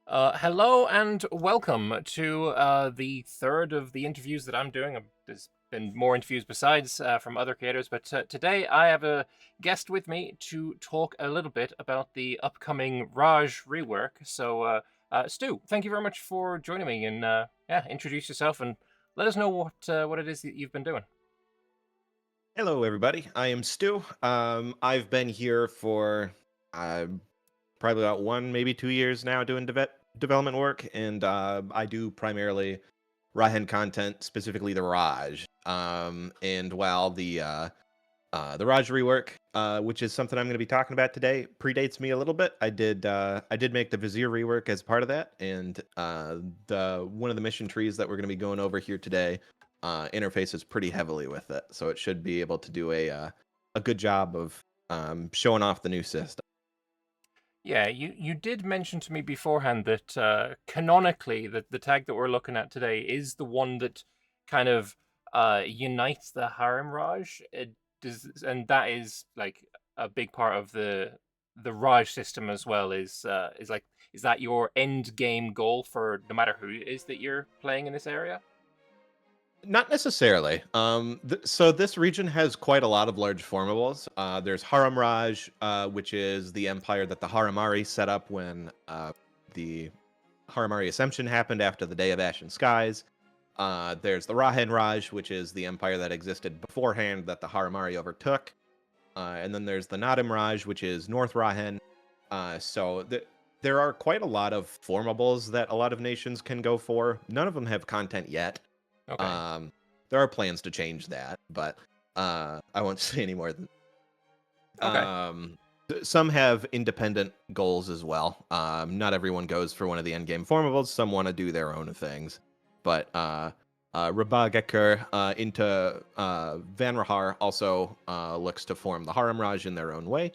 Hello and welcome to the third of the interviews that I'm doing. There's been more interviews besides from other creators, but today I have a guest with me to talk a little bit about the upcoming Raj rework. Stu, thank you very much for joining me, and yeah, introduce yourself and let us know what it is that you've been doing. Hello, everybody. I am Stu. I've been here for uh, probably about 1, maybe 2 years now doing development work, and I do primarily Rahen content, specifically the Raj. And while the Raj rework, which is something I'm going to be talking about today, predates me a little bit. I did make the Vizier rework as part of that, and the one of the mission trees that we're going to be going over here today interfaces pretty heavily with it, so it should be able to do a good job of showing off the new system. Yeah, you did mention to me beforehand that canonically the tag that we're looking at today is the one that kind of unites the Harem Raj. And that is like a big part of the Raj system as well. Is that your end game goal for no matter who it is that you're playing in this area? Not necessarily. So this region has quite a lot of large formables. There's Haram Raj, which is the empire that the Haramari set up when the Haramari Ascension happened after the Day of Ashen Skies. There's the Rahen Raj, which is the empire that existed beforehand that the Haramari overtook. And then there's the Nadim Raj, which is North Rahen. There are quite a lot of formables that a lot of nations can go for. None of them have content yet. Okay. Um, there are plans to change that, but I won't say any more than. Okay. Some have independent goals as well. Not everyone goes for one of the endgame formables. Some want to do their own things, but Rabageker into Van Rahar also looks to form the Haram Raj in their own way.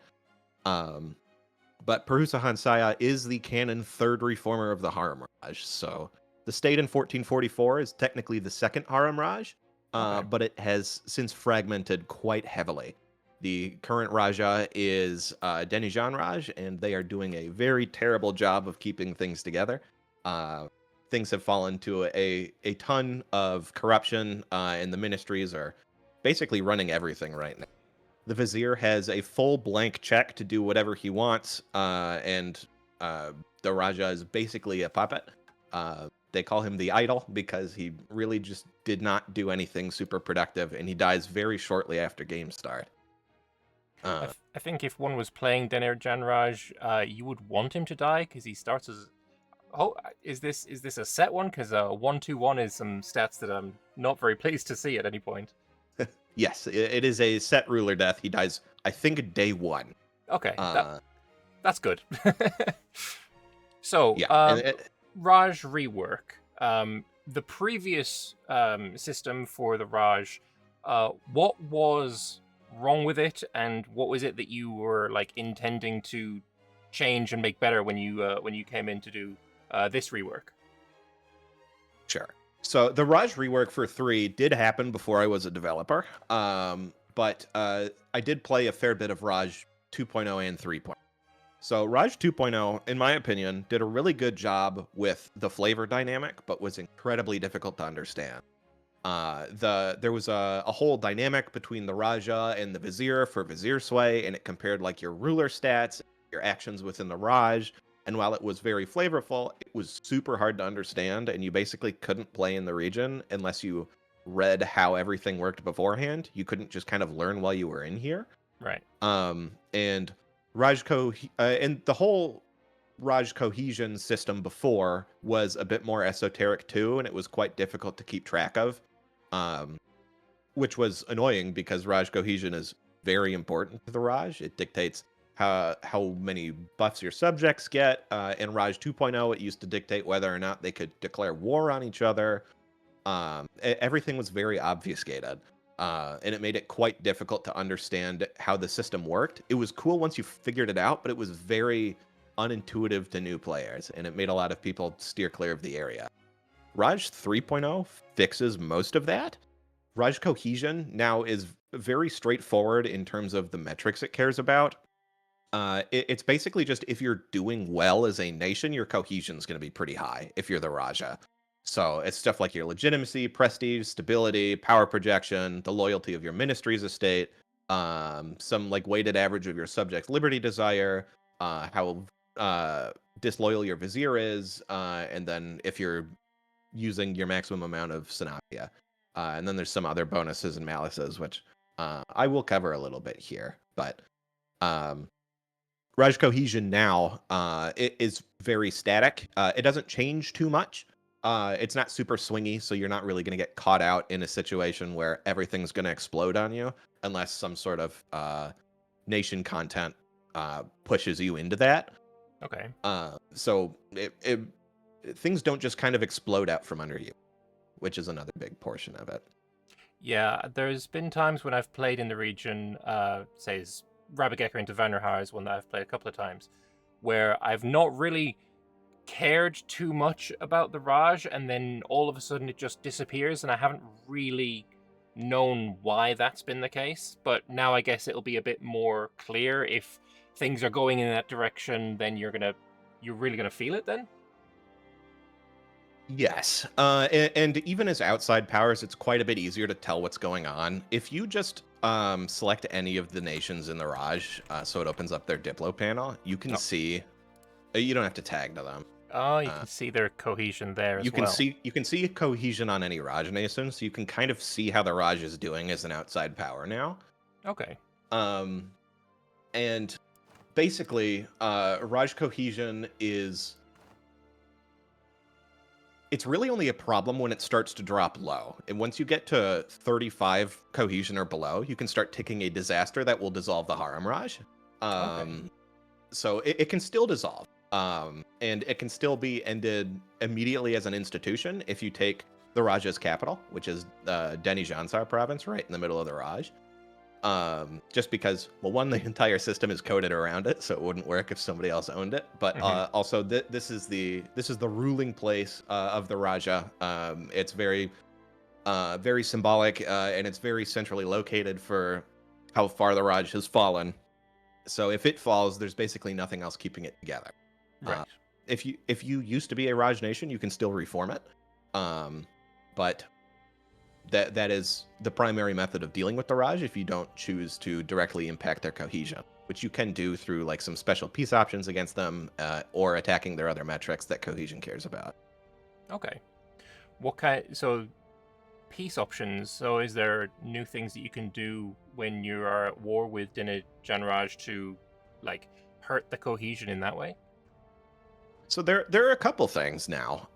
But Parusahan Saya is the canon third reformer of the Haram Raj, so the state in 1444 is technically the second Haram Raj, Okay. but it has since fragmented quite heavily. The current Raja is Denijan Raj, and they are doing a very terrible job of keeping things together. Things have fallen to a ton of corruption, and the ministries are basically running everything right now. The Vizier has a full blank check to do whatever he wants, and the Raja is basically a puppet. They call him the Idol because he really just did not do anything super productive, and he dies very shortly after game start. Uh, I think if one was playing Dener Janraj, you would want him to die because he starts as. Oh, is this a set one? Because 1-2-1 is some stats that I'm not very pleased to see at any point. yes, it is a set ruler death. He dies, I think, day one. Okay, Uh, that's good. So, yeah, and Raj rework. The previous system for the Raj, what was wrong with it, and what was it that you were like intending to change and make better when you came in to do this rework? sure. So the Raj rework for 3 did happen before I was a developer, but I did play a fair bit of Raj 2.0 and 3.0. So Raj 2.0, in my opinion, did a really good job with the flavor dynamic, but was incredibly difficult to understand. There was a whole dynamic between the Raja and the Vizier for Vizier sway, and it compared like your ruler stats, your actions within the Raj. And while it was very flavorful, it was super hard to understand, and you basically couldn't play in the region unless you read how everything worked beforehand. You couldn't just kind of learn while you were in here. Right. And and the whole Raj cohesion system before was a bit more esoteric too, and it was quite difficult to keep track of, um, which was annoying because Raj cohesion is very important to the Raj. It dictates how many buffs your subjects get. In Raj 2.0, it used to dictate whether or not they could declare war on each other. Everything was very obfuscated, and it made it quite difficult to understand how the system worked. It was cool once you figured it out, but it was very unintuitive to new players, and it made a lot of people steer clear of the area. Raj 3.0 fixes most of that. Raj Cohesion now is very straightforward in terms of the metrics it cares about. It's basically just if you're doing well as a nation, your cohesion is going to be pretty high if you're the Raja. So it's stuff like your legitimacy, prestige, stability, power projection, the loyalty of your ministry's estate, some like weighted average of your subject's liberty desire, how disloyal your vizier is, and then if you're using your maximum amount of Sanapia. And then there's some other bonuses and malices, which I will cover a little bit here. But um, Raj cohesion now it is very static. It doesn't change too much. It's not super swingy, so you're not really going to get caught out in a situation where everything's going to explode on you, unless some sort of nation content pushes you into that. Okay. So things don't just kind of explode out from under you, which is another big portion of it. Yeah, there's been times when I've played in the region, say, Rabageka into Vanderhaar is one that I've played a couple of times, where I've not really cared too much about the Raj, and then all of a sudden it just disappears, and I haven't really known why that's been the case. But now I guess it'll be a bit more clear if things are going in that direction. Then you're really gonna feel it then. Yes, and even as outside powers, it's quite a bit easier to tell what's going on. If you just select any of the nations in the Raj, so it opens up their Diplo panel, you can Oh. see. You don't have to tag to them. Oh, you can see their cohesion there as You can well. see cohesion on any Raj nation, so you can kind of see how the Raj is doing as an outside power now. Okay. And basically, Raj cohesion is. It's really only a problem when it starts to drop low. And once you get to 35 cohesion or below, you can start ticking a disaster that will dissolve the Harem Raj. Okay. So it can still dissolve. And it can still be ended immediately as an institution if you take the Raja's capital, which is Deni Jansar province, right in the middle of the Raj. Just because, well, one, the entire system is coded around it, so it wouldn't work if somebody else owned it. But also, this is the ruling place of the Raja. It's very symbolic, and it's very centrally located for how far the Raj has fallen. So if it falls, there's basically nothing else keeping it together. Right. If you used to be a Raj nation, you can still reform it, but that is the primary method of dealing with the Raj if you don't choose to directly impact their cohesion, which you can do through like some special peace options against them, or attacking their other metrics that cohesion cares about. Okay. What kind? So peace options. So is there new things that you can do when you are at war with Dina Janraj to like hurt the cohesion in that way? So there are a couple things now.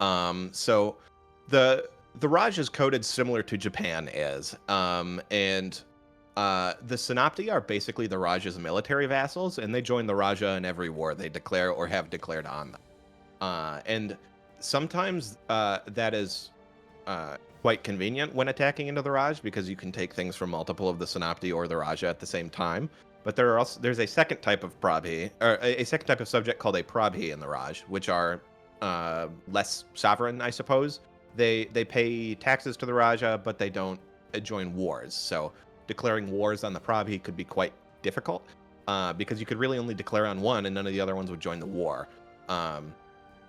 So the Raj is coded similar to Japan is, and the Synopti are basically the Raja's military vassals, and they join the Raja in every war they declare or have declared on them. And sometimes that is quite convenient when attacking into the Raj, because you can take things from multiple of the Synopti or the Raja at the same time. But there's a second type of Prabhi, or a second type of subject called a Prabhi in the Raj, which are less sovereign, I suppose. They pay taxes to the Raja, but they don't join wars. So declaring wars on the Prabhi could be quite difficult, because you could really only declare on one, and none of the other ones would join the war.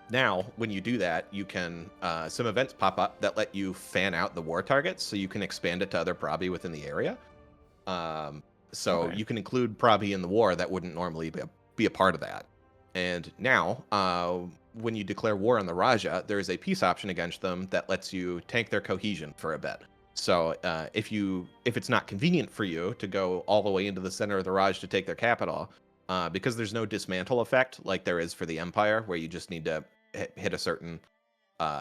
Now, when you do that, you can some events pop up that let you fan out the war targets, so you can expand it to other Prabhi within the area. So Okay. you can include Prabhi in the war that wouldn't normally be a part of that. And now, when you declare war on the Raja, there is a peace option against them that lets you tank their cohesion for a bit. So if it's not convenient for you to go all the way into the center of the Raj to take their capital, because there's no dismantle effect like there is for the Empire, where you just need to hit a certain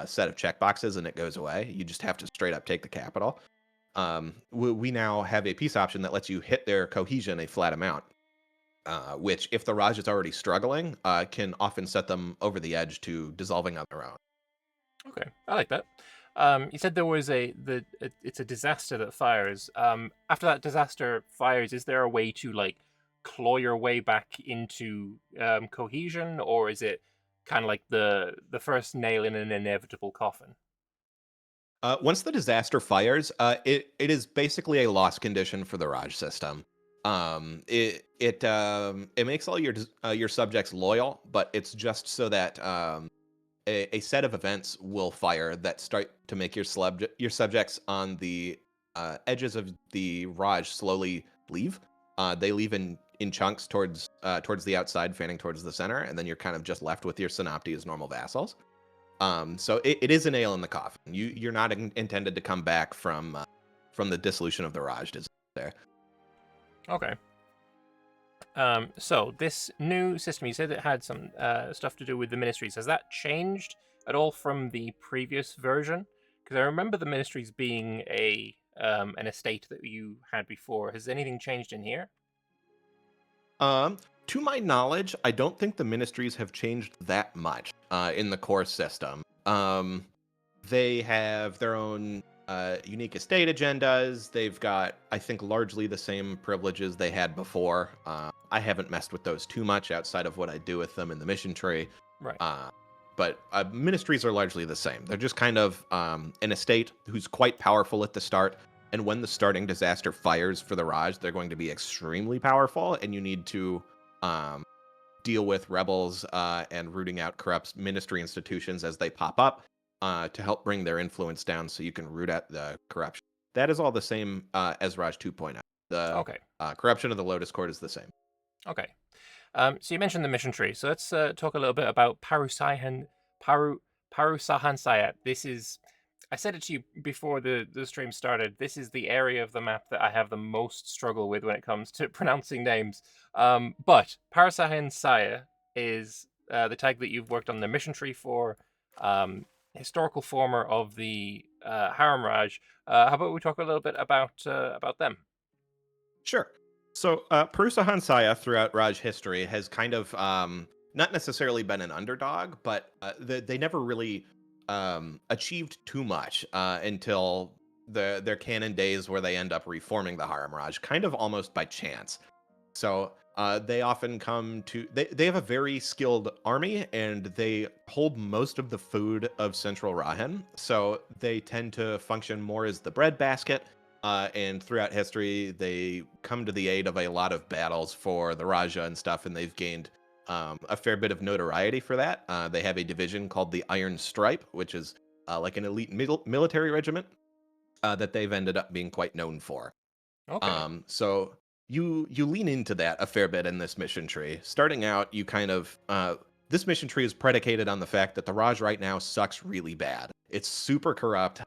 set of checkboxes and it goes away. You just have to straight up take the capital. We now have a peace option that lets you hit their cohesion a flat amount, which, if the Raj is already struggling, can often set them over the edge to dissolving on their own. Okay, I like that. You said there was it's a disaster that fires. After that disaster fires, is there a way to like claw your way back into cohesion, or is it kind of like the first nail in an inevitable coffin? Once the disaster fires, it is basically a loss condition for the Raj system. It makes all your subjects loyal, but it's just so that a set of events will fire that start to make your subjects on the edges of the Raj slowly leave. They leave in chunks towards the outside, fanning towards the center, and then you're kind of just left with your Synopti as normal vassals. So it is a nail in the coffin. You're not intended to come back from the dissolution of the Raj there. Okay. So this new system, you said it had some stuff to do with the ministries. Has that changed at all from the previous version? Because I remember the ministries being an estate that you had before. Has anything changed in here? To my knowledge, I don't think the ministries have changed that much in the core system. They have their own unique estate agendas. They've got, I think, largely the same privileges they had before. I haven't messed with those too much outside of what I do with them in the mission tree. Right. But ministries are largely the same. They're just kind of an estate who's quite powerful at the start. And when the starting disaster fires for the Raj, they're going to be extremely powerful. And you need to deal with rebels and rooting out corrupt ministry institutions as they pop up to help bring their influence down so you can root out the corruption. That is all the same as Raj 2.0. The Okay. corruption of the Lotus Court is the same. Okay. So you mentioned the mission tree. So let's talk a little bit about Parusahan Saya. This is, I said it to you before the stream started. This is the area of the map that I have the most struggle with when it comes to pronouncing names. But Parusahan Saya is the tag that you've worked on the mission tree for, historical former of the Harem Raj. How about we talk a little bit about them? Sure. So Parusahan Saya throughout Raj history has kind of not necessarily been an underdog, but they never really achieved too much until their canon days where they end up reforming the Harem Raj, kind of almost by chance. So they often come to they have a very skilled army and they hold most of the food of Central Rahan. So they tend to function more as the breadbasket. And throughout history, they come to the aid of a lot of battles for the Raja and stuff, and they've gained a fair bit of notoriety for that. They have a division called the Iron Stripe, which is like an elite military regiment that they've ended up being quite known for. Okay. So you lean into that a fair bit in this mission tree. Starting out, you kind of this mission tree is predicated on the fact that the Raj right now sucks really bad. It's super corrupt.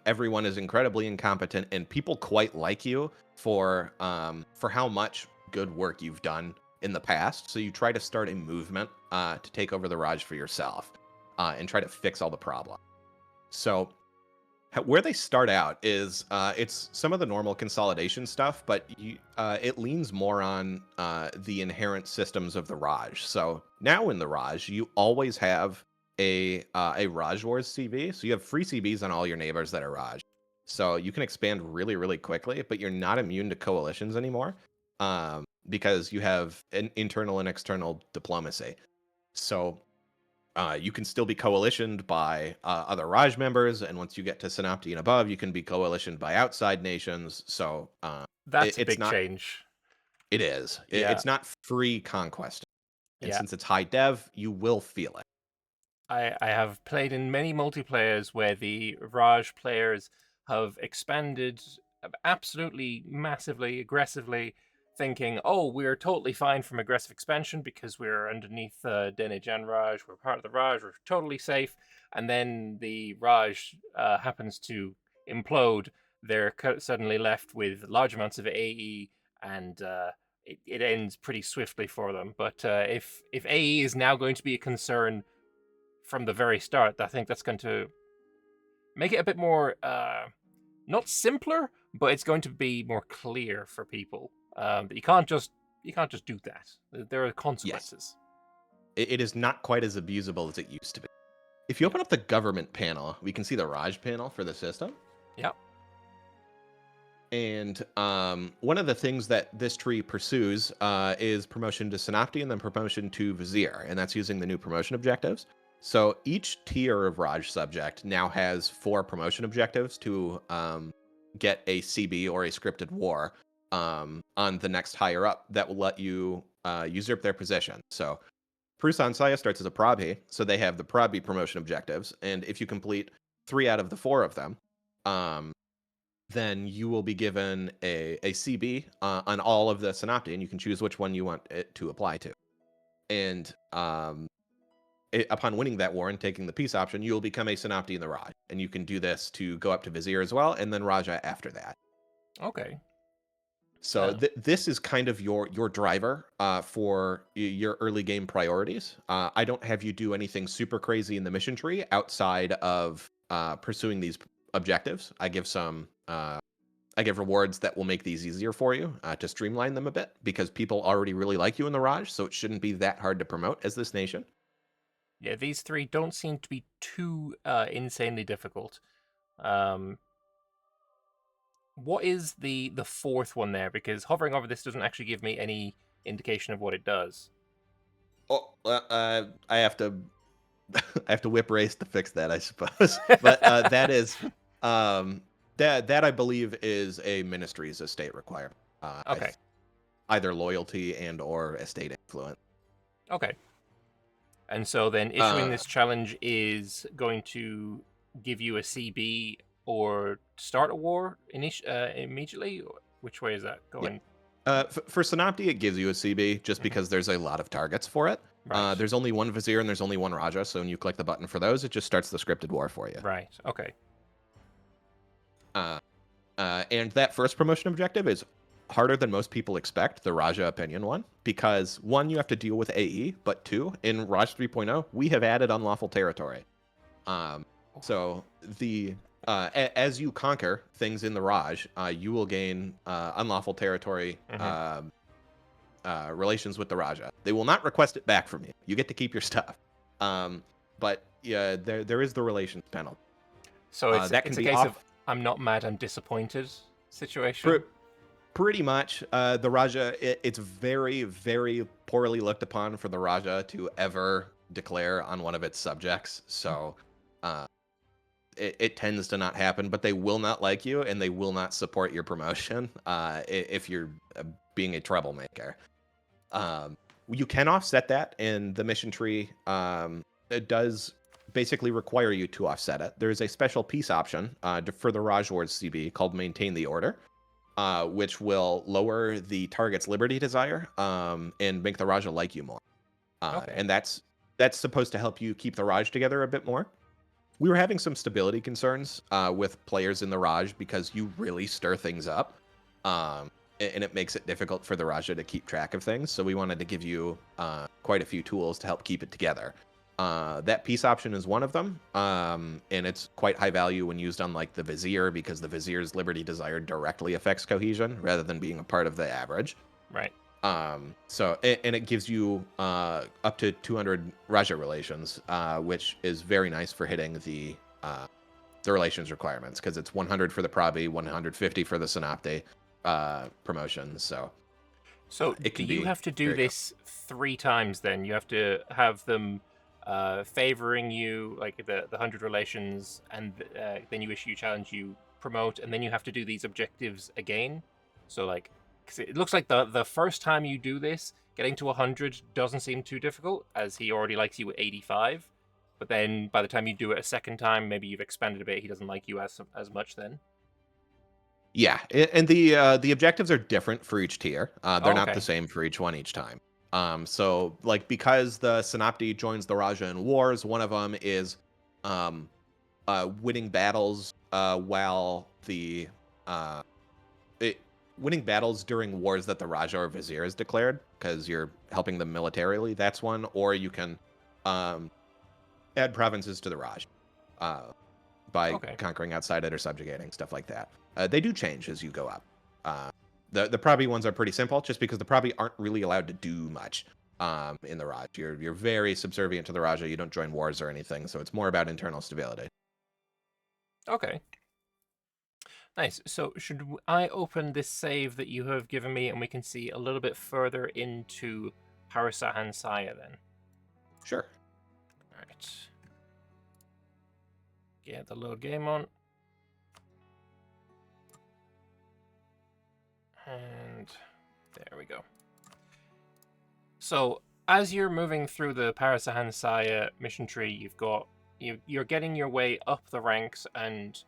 Everyone is incredibly incompetent, and people quite like you for how much good work you've done in the past. So you try to start a movement to take over the Raj for yourself and try to fix all the problems. So where they start out is it's some of the normal consolidation stuff, but it leans more on the inherent systems of the Raj. So now in the Raj, you always have a Raj Wars CV. So you have free CVs on all your neighbors that are Raj. So you can expand really, really quickly, but you're not immune to coalitions anymore because you have an internal and external diplomacy. So you can still be coalitioned by other Raj members, and once you get to Synopti and above, you can be coalitioned by outside nations. So That's a it's big not. change. It is. Yeah. It's not free conquest, and Yeah. since it's high dev, you will feel it. I have played in many multiplayers where the Raj players have expanded absolutely massively, aggressively, thinking, oh, we're totally fine from aggressive expansion because we're underneath Dene Raj, we're part of the Raj, we're totally safe. And then the Raj happens to implode. They're suddenly left with large amounts of AE, and it ends pretty swiftly for them. But if AE is now going to be a concern from the very start, I think that's going to make it a bit more not simpler, but it's going to be more clear for people that you can't just do that. There are consequences. Yes. It is not quite as abusable as it used to be. If you open up the government panel, we can see the Raj panel for the system. Yeah. And one of the things that this tree pursues is promotion to Synopti and then promotion to Vizier, and that's using the new promotion objectives. So each tier of Raj subject now has 4 promotion objectives to get a CB or a scripted war. on the next higher up that will let you usurp their position. So Parusahan Saya starts as a Prabhi, so they have the Prabhi promotion objectives, and if you complete 3 out of the 4 of them, um, then you will be given a CB on all of the Synopti, and you can choose which one you want it to apply to. And upon winning that war and taking the peace option, you will become a Synopti in the Raj, and you can do this to go up to Vizier as well, and then Raja after that. Okay. So this is kind of your driver for your early game priorities. I don't have you do anything super crazy in the mission tree outside of pursuing these objectives. I give rewards that will make these easier for you to streamline them a bit because people already really like you in the Raj, so it shouldn't be that hard to promote as this nation. Yeah, these 3 don't seem to be too insanely difficult. What is the 4th one there? Because hovering over this doesn't actually give me any indication of what it does. Oh, I have to I have to whip race to fix that, I suppose. But that is that I believe is a ministry's estate requirement. Okay. Either loyalty and or estate influence. Okay. And so then issuing this challenge is going to give you a CB or start a war immediately? Which way is that going? Yeah. For Synopti, it gives you a CB just because there's a lot of targets for it. Right. There's only one Vizier and there's only one Raja, so when you click the button for those, it just starts the scripted war for you. Right, okay. And that first promotion objective is harder than most people expect, the Raja opinion one, because 1, you have to deal with AE, but 2, in Raj 3.0, we have added unlawful territory. So the as you conquer things in the Raj, you will gain unlawful territory relations with the Raja. They will not request it back from you. You get to keep your stuff. But yeah, there is the relations penalty. So it's a case of I'm not mad, I'm disappointed situation. Pretty much. The Raja, it's very, very poorly looked upon for the Raja to ever declare on one of its subjects. So it tends to not happen, but they will not like you and they will not support your promotion if you're being a troublemaker. You can offset that, and the mission tree it does basically require you to offset it. There's a special peace option for the Raj Wars CB called Maintain the Order, which will lower the target's liberty desire and make the Raja like you more. And that's supposed to help you keep the Raj together a bit more. We were having some stability concerns with players in the Raj because you really stir things up. And it makes it difficult for the Raja to keep track of things. So we wanted to give you quite a few tools to help keep it together. That peace option is one of them, and it's quite high value when used on like the Vizier because the Vizier's liberty desire directly affects cohesion rather than being a part of the average. Right. So it gives you up to 200 Raja relations, which is very nice for hitting the relations requirements because it's 100 for the Prabhi, 150 for the Synopti promotion. So do you have to do this 3 times then? You have to have them favoring you, like the 100 relations, and then you issue challenge, you promote, and then you have to do these objectives again. So like, cause it looks like the first time you do this, getting to 100 doesn't seem too difficult, as he already likes you at 85. But then by the time you do it a second time, maybe you've expanded a bit, he doesn't like you as much then. Yeah, and the objectives are different for each tier. They're not okay. the same for each one each time. So like because the Synopti joins the Raja in wars, one of them is winning battles while the winning battles during wars that the Raja or Vizier has declared, because you're helping them militarily. That's one, or you can add provinces to the Raj by conquering outside it or subjugating, stuff like that. They do change as you go up. The Prabhi ones are pretty simple, just because the Prabhi aren't really allowed to do much in the Raj. You're very subservient to the Raja. You don't join wars or anything, so it's more about internal stability. Okay. Nice. So should I open this save that you have given me and we can see a little bit further into Parusahan Saya then? Sure. All right. Get the load game on. And there we go. So as you're moving through the Parusahan Saya mission tree, you're getting your way up the ranks, and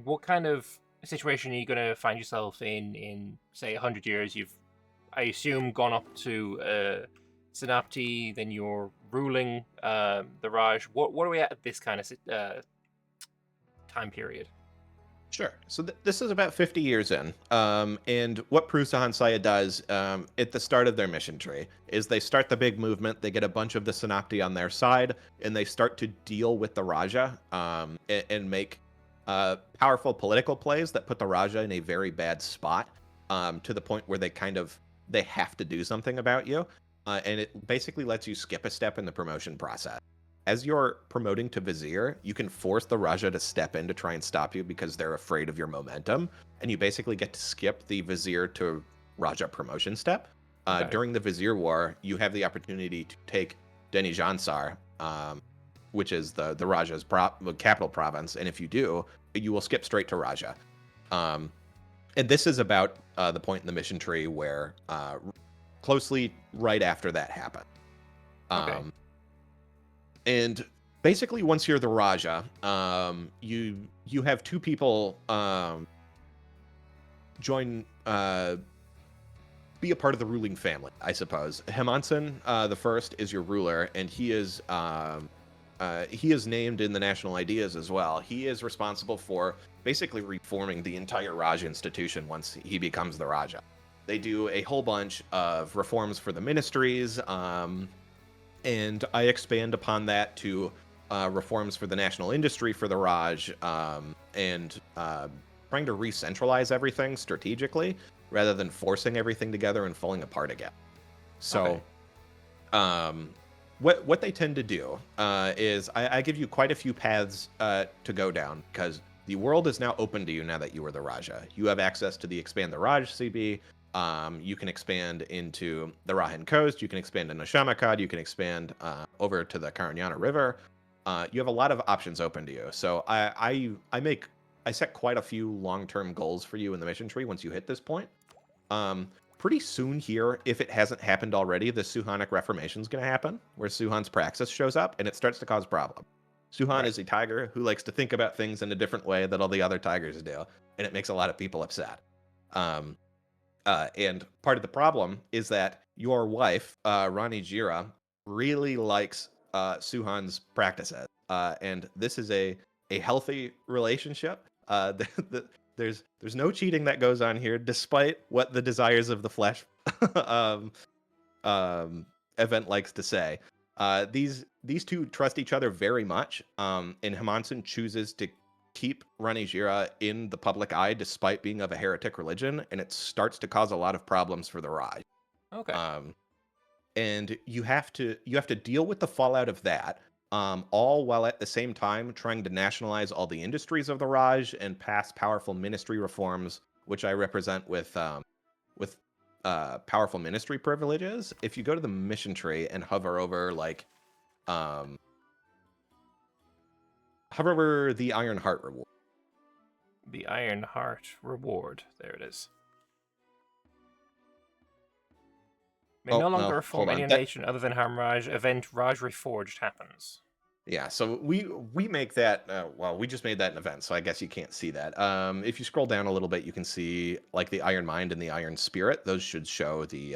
what kind of situation are you going to find yourself in say 100 years? You've, I assume, gone up to Synapti, then you're ruling the Raj. What are we at this kind of time period? Sure. So this is about 50 years in. And what Parusahan Saya does at the start of their mission tree is they start the big movement. They get a bunch of the Synapti on their side, and they start to deal with the Raja and make powerful political plays that put the Raja in a very bad spot to the point where they have to do something about you. And it basically lets you skip a step in the promotion process. As you're promoting to Vizier, you can force the Raja to step in to try and stop you because they're afraid of your momentum, and you basically get to skip the Vizier to Raja promotion step. Okay. During the Vizier War, you have the opportunity to take Deni Jansar, which is the Raja's capital province, and if you do, you will skip straight to Raja. And this is about the point in the mission tree where closely right after that happened. Okay. And basically, once you're the Raja, you have two people join, be a part of the ruling family, I suppose. Hemanson the first is your ruler, and he is named in the national ideas as well. He is responsible for basically reforming the entire Raj institution once he becomes the Raja. They do a whole bunch of reforms for the ministries, and I expand upon that to reforms for the national industry for the Raj, and trying to re-centralize everything strategically rather than forcing everything together and falling apart again. So, what they tend to do is I give you quite a few paths to go down, because the world is now open to you now that you are the Raja. You have access to the Expand the Raj CB. You can expand into the Rahin Coast. You can expand into Shamakad. You can expand over to the Karanyana River. You have a lot of options open to you. So I set quite a few long-term goals for you in the mission tree once you hit this point. Pretty soon here, if it hasn't happened already, the Suhanic Reformation is going to happen, where Suhan's praxis shows up, and it starts to cause problems. Suhan is a tiger who likes to think about things in a different way that all the other tigers do, and it makes a lot of people upset. And part of the problem is that your wife, Rani Jira, really likes Suhan's practices. And this is a healthy relationship. There's no cheating that goes on here, despite what the desires of the flesh event likes to say. These two trust each other very much, and Hemanson chooses to keep Rani Jira in the public eye despite being of a heretic religion, and it starts to cause a lot of problems for the Raj. Okay. And you have to deal with the fallout of that, all while at the same time trying to nationalize all the industries of the Raj and pass powerful ministry reforms, which I represent with powerful ministry privileges. If you go to the mission tree and hover over the Iron Heart reward. The Iron Heart reward. There it is. May no longer reform any nation other than harm Raj. Event Raj Reforged happens. Yeah, so we make that. We just made that an event, so I guess you can't see that. If you scroll down a little bit, you can see like the Iron Mind and the Iron Spirit. Those should show the.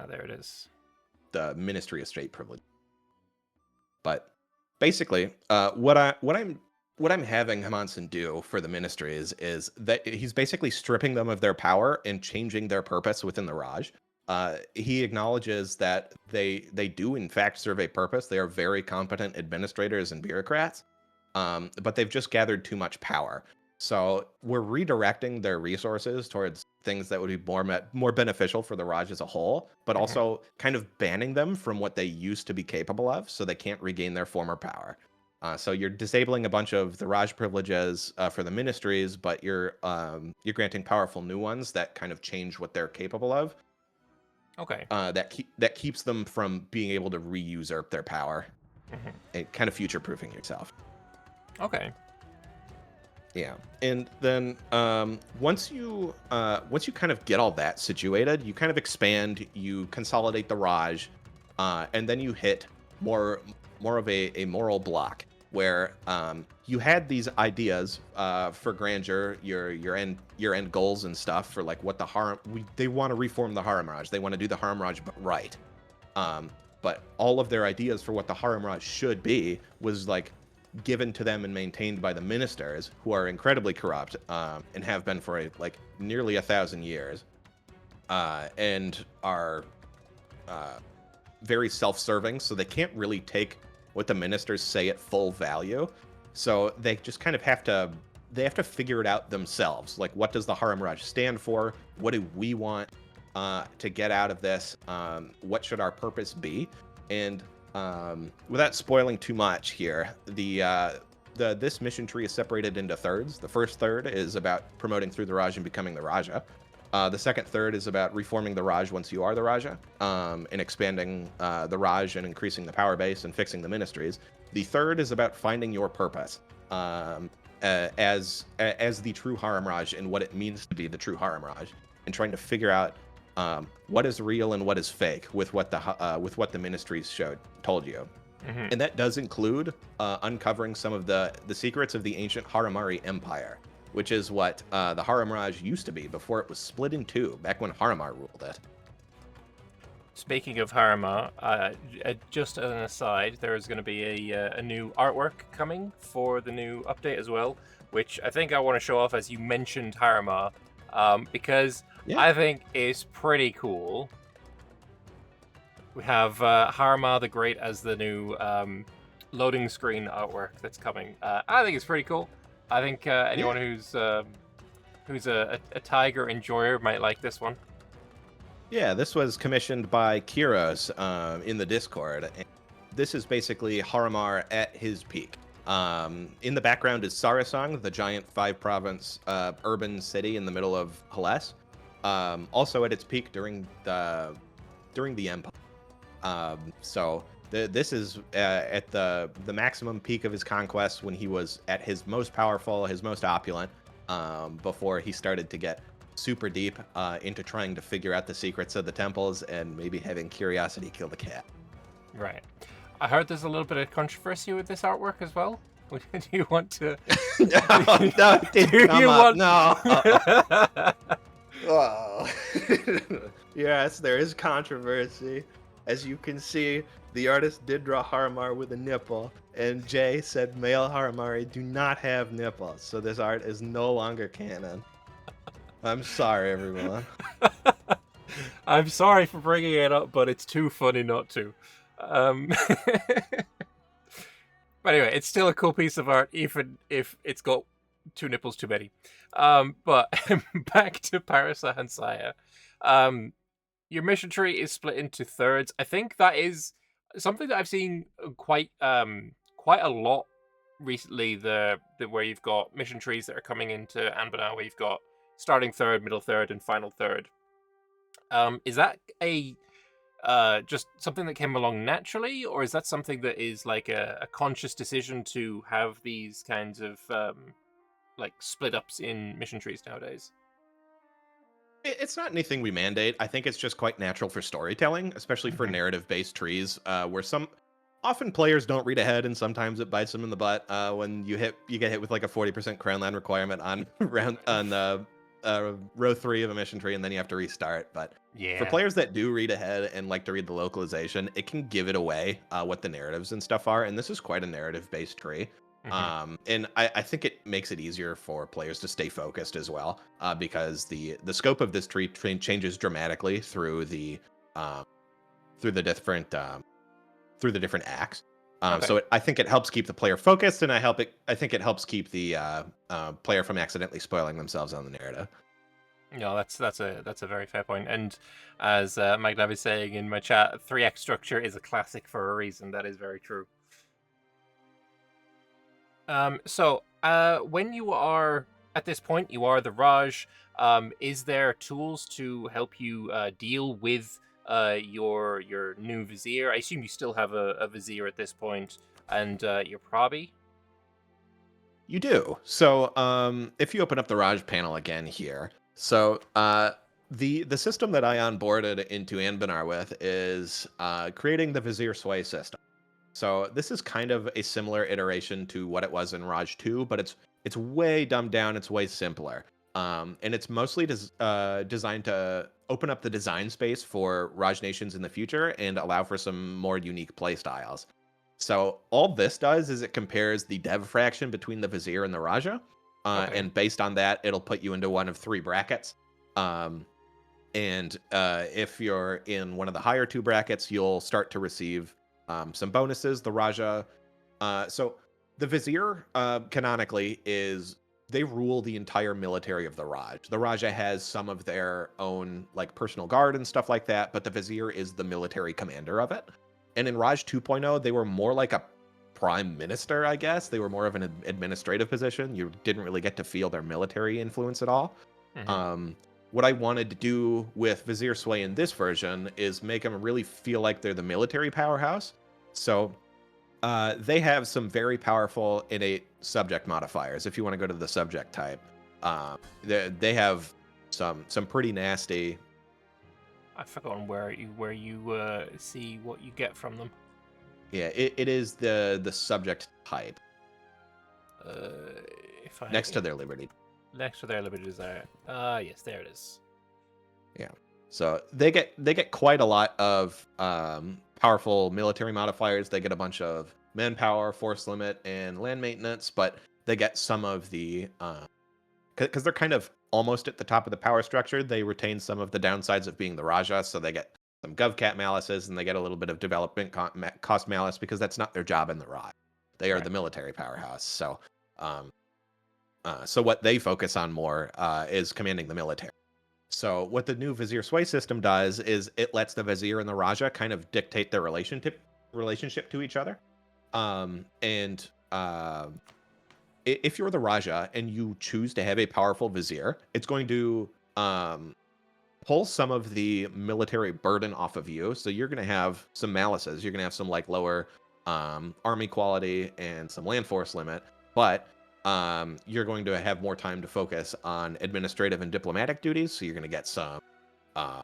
There it is. The Ministry of State Privilege. But basically, what I'm having Hemanson do for the ministries is that he's basically stripping them of their power and changing their purpose within the Raj. He acknowledges that they do in fact serve a purpose. They are very competent administrators and bureaucrats, but they've just gathered too much power. So we're redirecting their resources towards things that would be more beneficial for the Raj as a whole, but also kind of banning them from what they used to be capable of, so they can't regain their former power. So you're disabling a bunch of the Raj privileges for the ministries, but you're granting powerful new ones that kind of change what they're capable of. Okay. That keeps them from being able to re-usurp their power, and kind of future-proofing yourself. Okay. Yeah, and then once you kind of get all that situated, you kind of expand, you consolidate the Raj, and then you hit more more of a moral block where you had these ideas for grandeur, your end goals and stuff for like what the harm they want to reform the Harem Raj, they want to do the Harem Raj but right. But all of their ideas for what the Harem Raj should be was like given to them and maintained by the ministers, who are incredibly corrupt and have been for like nearly 1,000 years, and are very self-serving, so they can't really take what the ministers say at full value. So they just kind of have to figure it out themselves. Like, what does the Harem Raj stand for? What do we want to get out of this? What should our purpose be? And without spoiling too much here, this mission tree is separated into thirds. The first third is about promoting through the Raj and becoming the Raja. The second third is about reforming the Raj once you are the Raja, and expanding the Raj and increasing the power base and fixing the ministries. The third is about finding your purpose as the true Harem Raj and what it means to be the true Harem Raj, and trying to figure out what is real and what is fake with what the ministries told you. Mm-hmm. And that does include uncovering some of the secrets of the ancient Haramari Empire, which is what the Harem Raj used to be before it was split in two, back when Haramar ruled it. Speaking of Harima, just as an aside, there is going to be a new artwork coming for the new update as well, which I think I want to show off as you mentioned Harima, because I think it's pretty cool. We have Harima the Great as the new loading screen artwork that's coming. I think it's pretty cool. I think anyone who's a Tiger enjoyer might like this one. Yeah, this was commissioned by Kiros in the Discord. And this is basically Haramar at his peak. In the background is Sarasang, the giant 5-province urban city in the middle of Hellas. Also at its peak during the Empire. So this is at the maximum peak of his conquest, when he was at his most powerful, his most opulent, before he started to get super deep into trying to figure out the secrets of the temples and maybe having curiosity kill the cat. Right. I heard there's a little bit of controversy with this artwork as well. Do you want to? No. Oh. Yes, there is controversy. As you can see, the artist did draw Haramar with a nipple, and Jay said male Haramari do not have nipples, so this art is no longer canon. I'm sorry, everyone. I'm sorry for bringing it up, but it's too funny not to. But anyway, it's still a cool piece of art, even if it's got 2 nipples too many. But back to Parusahan Saya. Your mission tree is split into thirds. I think that is something that I've seen quite a lot recently. The where you've got mission trees that are coming into Anbennar, where you've got starting third, middle third, and final third. Is that a just something that came along naturally, or is that something that is like a conscious decision to have these kinds of like split ups in mission trees nowadays? It's not anything we mandate. I think it's just quite natural for storytelling, especially for narrative-based trees, where often players don't read ahead, and sometimes it bites them in the butt when you get hit with like a 40% crown land requirement on row 3 of a mission tree, and then you have to restart. But for players that do read ahead and like to read the localization, it can give it away what the narratives and stuff are, and this is quite a narrative-based tree. And I think it makes it easier for players to stay focused as well, because the scope of this tree changes dramatically through the different acts. So I think it helps keep the player focused, and I think it helps keep the player from accidentally spoiling themselves on the narrative. No, that's a very fair point. And as Magdav is saying in my chat, 3x structure is a classic for a reason. That is very true. So when you are at this point, you are the Raj. Is there tools to help you deal with your new vizier? I assume you still have a vizier at this point, and your Prabi. You do. So, if you open up the Raj panel again here, so the system that I onboarded into Anbennar with is creating the Vizier Sway system. So this is kind of a similar iteration to what it was in Raj 2, but it's way dumbed down. It's way simpler, and it's mostly designed to open up the design space for Raj nations in the future and allow for some more unique play styles. So all this does is it compares the dev fraction between the Vizier and the Raja, Okay. and based on that, it'll put you into one of three brackets. Um, and if you're in one of the higher two brackets, you'll start to receive some bonuses. The Raja, so the Vizier canonically is they rule the entire military of the Raj. The Raja has some of their own like personal guard and stuff like that, but the Vizier is the military commander of it. And in Raj 2.0, they were more like a prime minister, I guess. They were more of an administrative position. You didn't really get to feel their military influence at all. Hmm. What I wanted to do with Vizier Sway in this version is make them really feel like they're the military powerhouse. So they have some very powerful innate subject modifiers. If you want to go to the subject type, they have some pretty nasty. I've forgotten where you see what you get from them. Yeah, it is the subject type If I next to their liberty. next to their liberty desire. Yes, there it is. Yeah. So they get quite a lot of powerful military modifiers. They get a bunch of manpower, force limit, and land maintenance, but they get some of the because they're kind of almost at the top of the power structure. They retain some of the downsides of being the Raja, so they get some GovCat malices and they get a little bit of development cost malice because that's not their job in the Raj. They are Right. the military powerhouse. So, so what they focus on more is commanding the military. So what the new Vizier Sway system does is it lets the Vizier and the Raja kind of dictate their relationship to each other. And if you're the Raja and you choose to have a powerful Vizier, it's going to pull some of the military burden off of you. So you're going to have some malices. You're going to have some like lower army quality and some land force limit, but you're going to have more time to focus on administrative and diplomatic duties. So you're going to get some uh,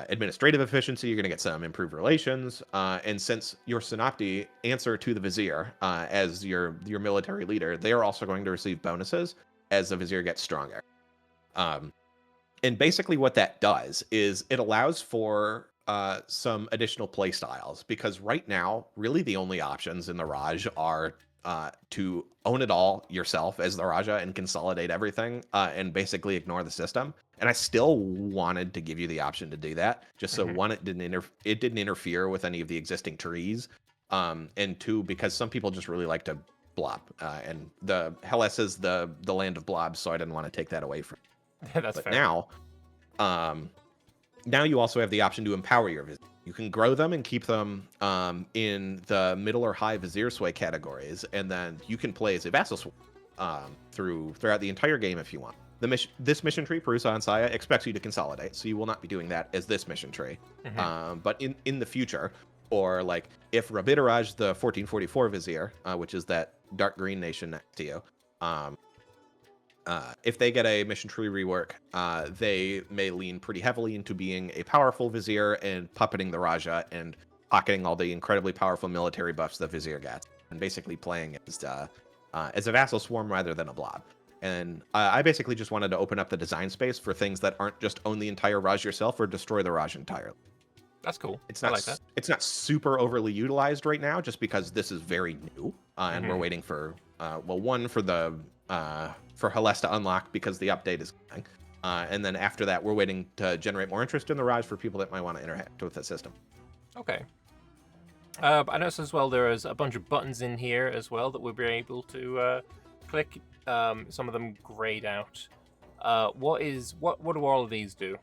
administrative efficiency. You're going to get some improved relations. And since your Synopti answer to the Vizier as your military leader, they are also going to receive bonuses as the Vizier gets stronger. And basically what that does is it allows for some additional play styles, because right now, really the only options in the Raj are to own it all yourself as the Raja and consolidate everything and basically ignore the system. And I still wanted to give you the option to do that, just so Hmm. one, it didn't interfere with any of the existing trees, and two, because some people just really like to blob, and the Hellas is the land of blobs, so I didn't want to take that away from. That's But fair. um, now you also have the option to empower your Vizier. You can grow them and keep them in the middle or high Vizier Sway categories, and then you can play as a vassal sway throughout the entire game if you want. This mission tree, Parusahan Saya, expects you to consolidate, so you will not be doing that as this mission tree. Hmm. But in the future, or like if Rabidaraj, the 1444 Vizier, which is that dark green nation next to you, if they get a mission tree rework, they may lean pretty heavily into being a powerful Vizier and puppeting the Raja and pocketing all the incredibly powerful military buffs the Vizier gets, and basically playing as a vassal swarm rather than a blob. And I basically just wanted to open up the design space for things that aren't just own the entire Raj yourself or destroy the Raj entirely. That's cool. It's I not like that. it's not super overly utilized right now, just because this is very new, and we're Hmm. waiting for one for the for Hellas to unlock because the update is coming, and then after that we're waiting to generate more interest in the Raj for people that might want to interact with the system. Okay. I noticed as well there is a bunch of buttons in here as well that we'll be able to click. Some of them grayed out. What do all of these do?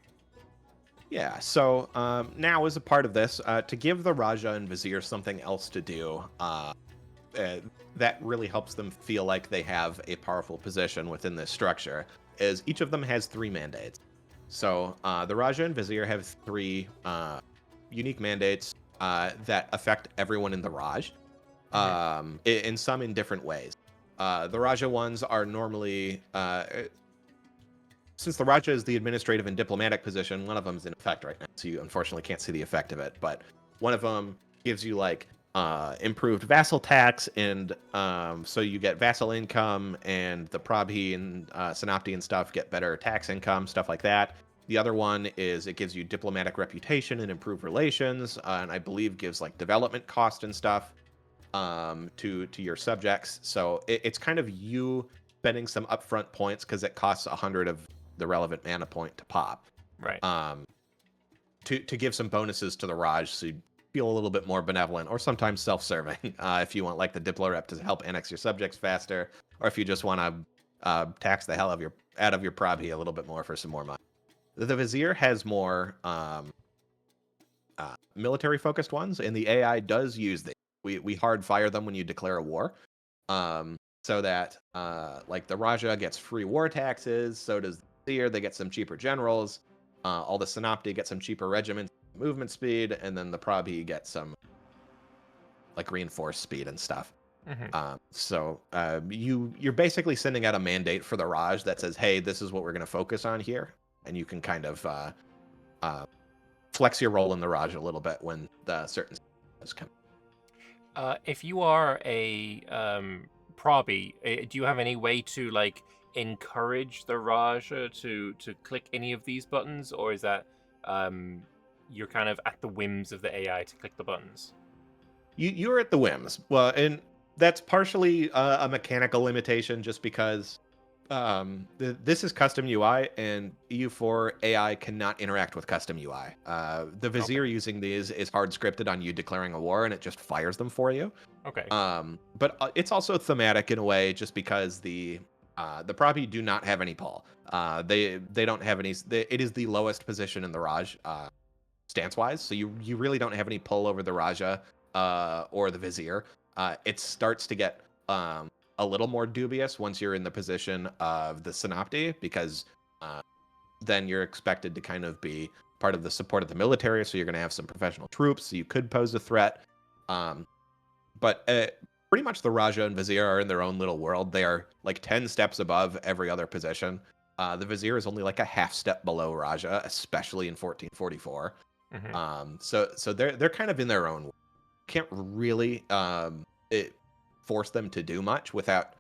Yeah, so now as a part of this, to give the Raja and Vizier something else to do, uh, that really helps them feel like they have a powerful position within this structure, is each of them has 3 mandates. So the Raja and Vizier have 3 unique mandates that affect everyone in the Raj, Hmm. in some in different ways. The Raja ones are normally since the Raja is the administrative and diplomatic position, one of them is in effect right now, so you unfortunately can't see the effect of it. But one of them gives you like improved vassal tax, and so you get vassal income, and the Prabhi and Sanapti and stuff get better tax income, stuff like that. The other one is it gives you diplomatic reputation and improved relations, and I believe gives like development cost and stuff to your subjects. So it's kind of you spending some upfront points because it costs 100 of the relevant mana point to pop. Right. To give some bonuses to the Raj, so you feel a little bit more benevolent, or sometimes self-serving. If you want like the Diplo rep to help annex your subjects faster, or if you just want to tax the hell out of your Prabhi a little bit more for some more money. The Vizier has more military-focused ones, and the AI does use them. We hard fire them when you declare a war, so that like the Raja gets free war taxes, so does the Vizier. They get some cheaper generals. All the Sanapti get some cheaper regiments, movement speed, and then the Prabhi get some like reinforced speed and stuff. So you're basically sending out a mandate for the Raj that says, "Hey, this is what we're going to focus on here," and you can kind of flex your role in the Raj a little bit when the certain is coming. If you are a Prabhi, do you have any way to like encourage the Raja to click any of these buttons, or is that you're kind of at the whims of the AI to click the buttons? You're at the whims. Well, and that's partially a mechanical limitation, just because this is custom UI, and EU4 AI cannot interact with custom UI. The Vizier using these is hard scripted on you declaring a war, and it just fires them for you. Okay. But it's also thematic in a way, just because the Prabhi do not have any pull. They don't have any. It is the lowest position in the Raj stance wise, so you really don't have any pull over the Raja or the Vizier. It starts to get a little more dubious once you're in the position of the Sanapti, because then you're expected to kind of be part of the support of the military, so you're going to have some professional troops, so you could pose a threat. But pretty much the Raja and Vizier are in their own little world. They are like 10 steps above every other position. The Vizier is only like a half step below Raja, especially in 1444. So they're kind of in their own world. Can't really force them to do much without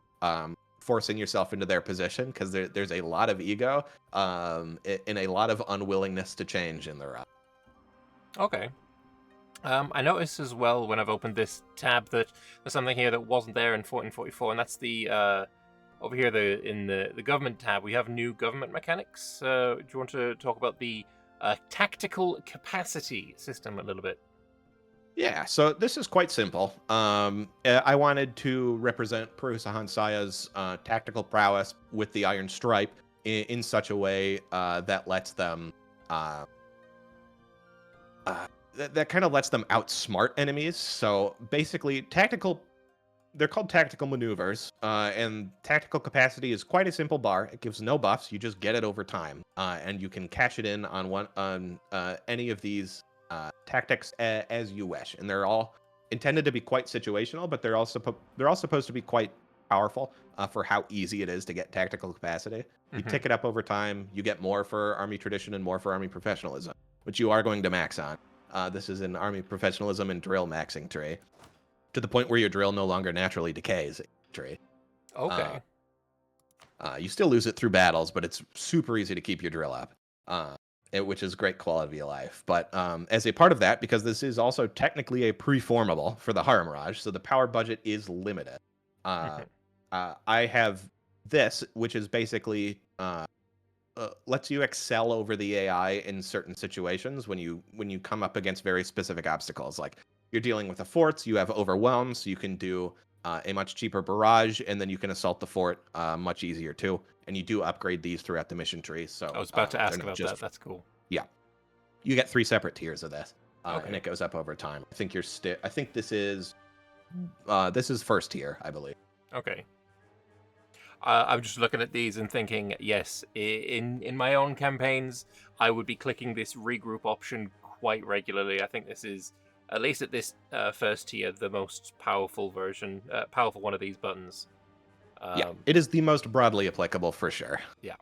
forcing yourself into their position, because there's a lot of ego and a lot of unwillingness to change in the Raj. Okay. I noticed as well when I've opened this tab that there's something here that wasn't there in 1444, and that's the over here in the government tab. We have new government mechanics. Do you want to talk about the tactical capacity system a little bit? Yeah, so this is quite simple. I wanted to represent Parusahan Saya's tactical prowess with the Iron Stripe in such a way that lets them that kind of lets them outsmart enemies. So basically, they're called tactical maneuvers, and tactical capacity is quite a simple bar. It gives no buffs; you just get it over time, and you can cash it in on any of these tactics as you wish. And they're all intended to be quite situational, but they're all supposed to be quite powerful for how easy it is to get tactical capacity. You tick it up over time, you get more for army tradition and more for army professionalism, which you are going to max on. This is an army professionalism and drill maxing tree, to the point where your drill no longer naturally decays tree. Okay. You still lose it through battles, but it's super easy to keep your drill up, which is great quality of life. But as a part of that, because this is also technically a preformable for the Harem Raj, so the power budget is limited. I have this, which is basically lets you excel over the AI in certain situations when you come up against very specific obstacles. Like you're dealing with the forts, you have overwhelm, so you can do a much cheaper barrage, and then you can assault the fort much easier too. And you do upgrade these throughout the mission tree. So I was about to ask about that. That's cool. Yeah, you get 3 separate tiers of this, Okay. and it goes up over time. I think I think this is first tier, I believe. Okay. I'm just looking at these and thinking, yes, in my own campaigns, I would be clicking this regroup option quite regularly. I think this is, at least at this first tier, the most powerful version, powerful one of these buttons. Yeah, it is the most broadly applicable for sure. Yeah.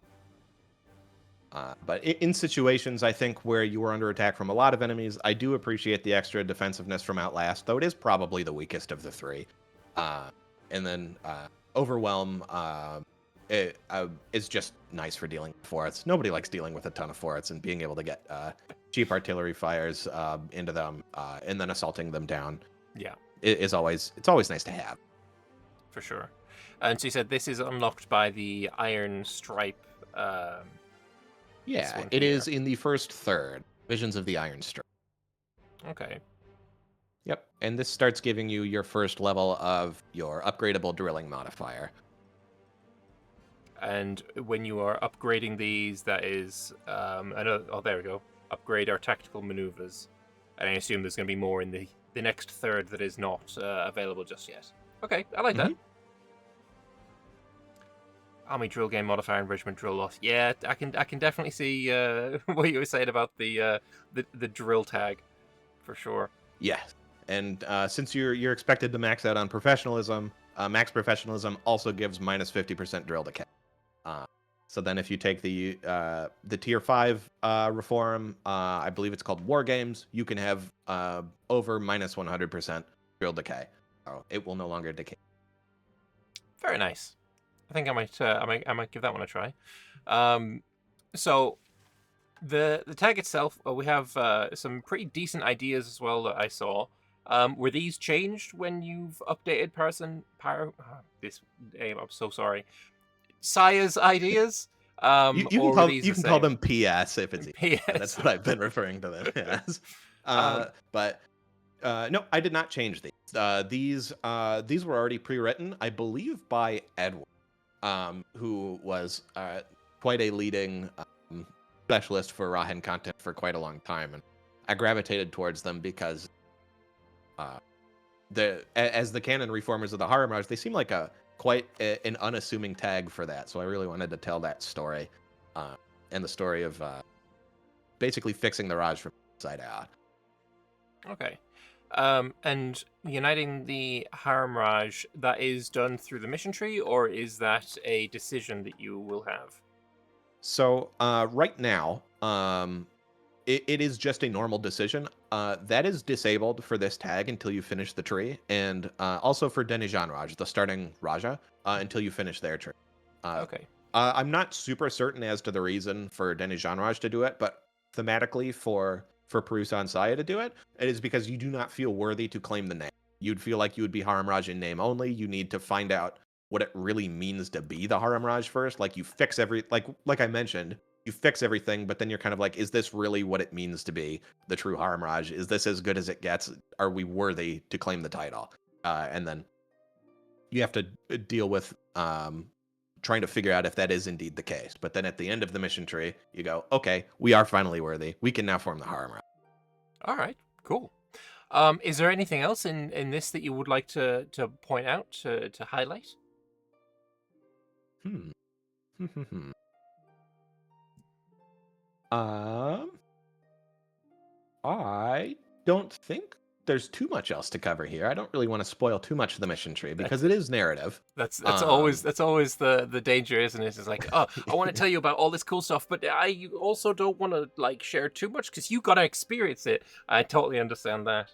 But in situations, I think, where you are under attack from a lot of enemies, I do appreciate the extra defensiveness from Outlast, though it is probably the weakest of the three. And then Overwhelm is just nice for dealing with forts. Nobody likes dealing with a ton of forts, and being able to get cheap artillery fires into them and then assaulting them down. Yeah. It's always nice to have. For sure. And so you said this is unlocked by the Iron Stripe. Yeah, it is in the first third, Visions of the Iron Stripe. Okay. Yep, and this starts giving you your first level of your upgradable drilling modifier. And when you are upgrading these, that is, oh, there we go. Upgrade our tactical maneuvers. And I assume there's going to be more in the next third that is not available just yet. Okay, I like that. Army drill game modifier and regiment drill loss. Yeah, I can definitely see what you were saying about the drill tag, for sure. Yes, and since you're expected to max out on professionalism, max professionalism also gives minus 50% drill decay. So then, if you take the tier 5 reform, I believe it's called War Games, you can have over minus 100% drill decay. So it will no longer decay. Very nice. I think I might give that one a try. So the tag itself, we have some pretty decent ideas as well that I saw. Were these changed when you've updated this name? I'm so sorry. Saya's ideas. You can call them PS if it's PS. That's what I've been referring to them as. But no, I did not change these. These were already pre-written, I believe, by Edward, who was quite a leading specialist for Rahen content for quite a long time, and I gravitated towards them because as the canon reformers of the Haramaj, they seem like quite an unassuming tag for that. So I really wanted to tell that story, and the story of basically fixing the Raj from inside out. Okay. And uniting the Harem Raj, that is done through the mission tree, or is that a decision that you will have? So right now, it is just a normal decision. That is disabled for this tag until you finish the tree, and also for Denijan Raj, the starting Raja, until you finish their tree. Okay. I'm not super certain as to the reason for Denijan Raj to do it, but thematically for Parusahan Saya to do it, it is because you do not feel worthy to claim the name. You'd feel like you would be Harem Raj in name only. You need to find out what it really means to be the Harem Raj first. Like you fix like I mentioned, you fix everything, but then you're kind of like, is this really what it means to be the true Harem Raj? Is this as good as it gets? Are we worthy to claim the title? And then you have to deal with trying to figure out if that is indeed the case. But then at the end of the mission tree, you go, okay, we are finally worthy. We can now form the Harem Raj. All right, cool. Is there anything else in this that you would like to point out, to highlight? I don't think there's too much else to cover here. I don't really want to spoil too much of the mission tree because it is narrative. That's always the danger, isn't it? It's like, oh, I want to tell you about all this cool stuff, but I also don't want to like share too much because you gotta experience it. I totally understand that.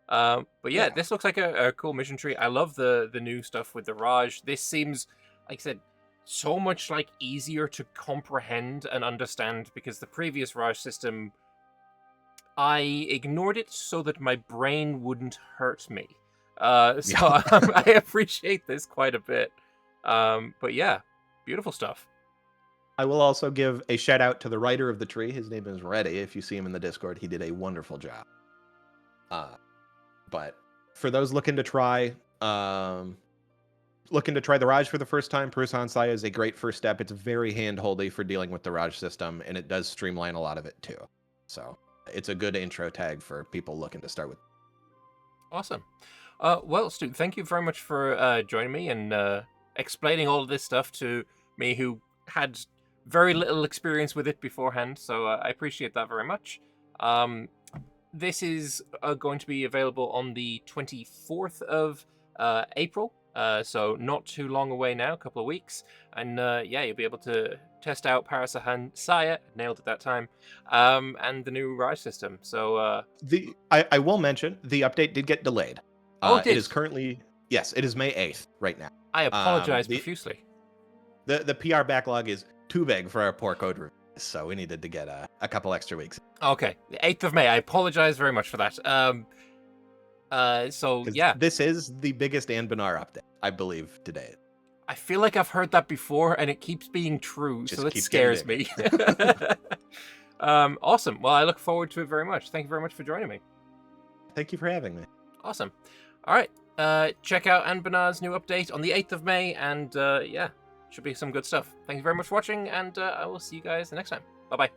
But yeah, this looks like a cool mission tree. I love the new stuff with the Raj. This seems, like I said, so much like easier to comprehend and understand because the previous Raj system, I ignored it so that my brain wouldn't hurt me. I appreciate this quite a bit. But yeah, beautiful stuff. I will also give a shout out to the writer of the tree. His name is Reddy. If you see him in the Discord, he did a wonderful job. But for those looking to try the Raj for the first time, Parusahan Saya is a great first step. It's very hand-holdy for dealing with the Raj system, and it does streamline a lot of it too. So it's a good intro tag for people looking to start with. Awesome. Well, Stu, thank you very much for joining me and explaining all of this stuff to me, who had very little experience with it beforehand. So I appreciate that very much. This is going to be available on the 24th of April. So not too long away now, a couple of weeks, and yeah, you'll be able to test out Parusahan Saya, nailed it that time, and the new Ryzen system. So I will mention the update did get delayed. oh, it It did. is currently, yes, it is May 8th right now. I apologize The profusely. the PR backlog is too big for our poor code reviews, so we needed to get a couple extra weeks. Okay, the 8th of May. I apologize very much for that. So Because yeah, this is the biggest Anbennar update, I believe, today. I feel like I've heard that before, and it keeps being true, Just so it keeps getting scares me. Awesome. Well, I look forward to it very much. Thank you very much for joining me. Thank you for having me. Awesome. All right. Check out Anbennar's new update on the 8th of May, and yeah, should be some good stuff. Thank you very much for watching, and I will see you guys the next time. Bye-bye.